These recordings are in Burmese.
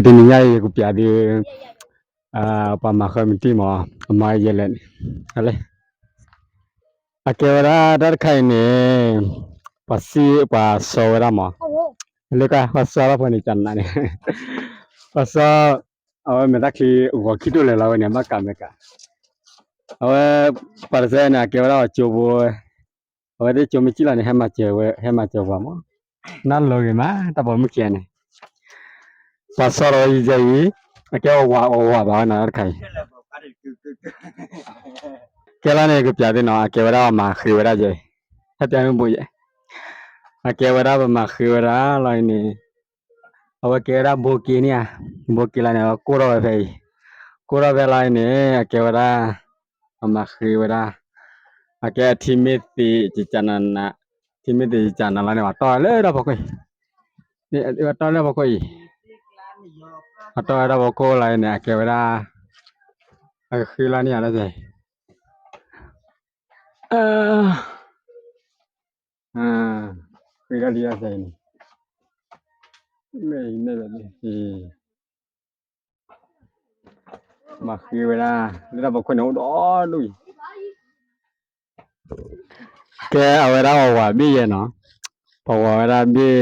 ဒီညရဲ့ကိုပြတဲ့ပါမခမတီမအမရလက်ဟလဲအကေဝရာဒတ်ခိုင်နေပစီပါဆောရမလေကပစောရဖနေချန်နာနေပစောအမေတခီဝခိတိုလေလာဝနေမကမကအဝပါဇဲနာကေဝရာချိုဘအဝဒီချိုမချီလာနေဟမချေဝဟမချေဝမနတ်လောကေမတဘောမကျန်နေပစောရကြီးကြီးအကေဝဝဘာနာခိုင်ကဲလာနေကပြတဲ့နော်ကေဝရာမှာခေဝရာကျေဟပြန်မဘူးရဲ့အကေဝရာမှာခေဝရာလိုင်းနေအဝကေရာဘိုကီနီယာဘိုကီလာနေကိုရောပဲကိုရောပဲလိုင်းနေအကေဝရာမှာခေဝရာအကေတီမီတီဂျချနနာတီမီတီဂျချနလာနေတော့လေတော့ဘကွေဒီတော့လေဘကွေအတော့ရဘကိုလိုင်းနေအကေဝရာခေလာနေရလဲစေခေလာလီယာစေမေပဲမခေဝရာဒါဘခွနော်တော့လူကဲအဝရာဝါပြီးရနော်ပဝရာပြီး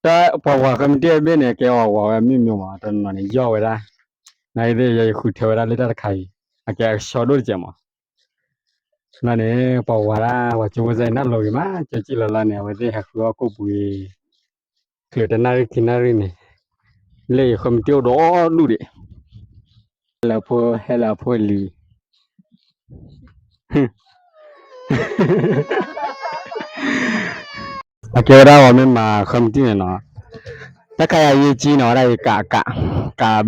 တာပဝကမတီဘင်းနေကဲဝါမြမြမှာတနနေကြောဝရာနိုင်တဲ့ရခုထေဝရာလက်တခိုင်အကဲရှော်လို့ကြမှာနာနေပဝရာဝချိုးစိုင်နတ်လို့မှာကြကြည့်လာနေဝတဲ့ဟခုကိုပူခေတနာခိနာရင်းနေလေခမတီတော့လူတွေလာဖို့ဟဲလာဖို့လီအကေရာဝမမှာခမတီနော်တခါရရေးကြီးနော်အဲ့ကာ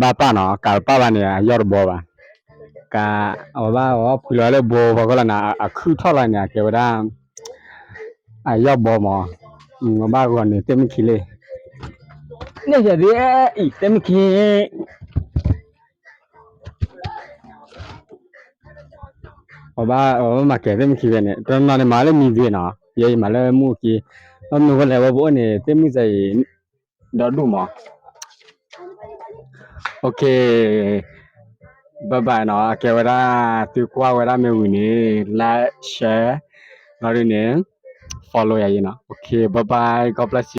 ဘာပါနော်ကာပါပါနေရောဘောပါကာဘာဖူလာလေဘောဘာကလာနာအခုထောက်လာနေကေရာရောဘောမဘာကနေတက်မခီလေနေကြတယ်ဤတက်မခီဘာမကဲတက်မခီပဲနဲ့တမန်မာလည်းမြည်ပြနော်ရေးမာလည်းမှုကြီးအမကလည်းဘောနေတက်မိစိုင်တော့လူမโอเคဘိုင်ဘိုင်နော်ကေဝရာတူကွာဝရာမေဝင်နေ like share နော်ရင်း follow ရရင်နော် okay bye bye god bless you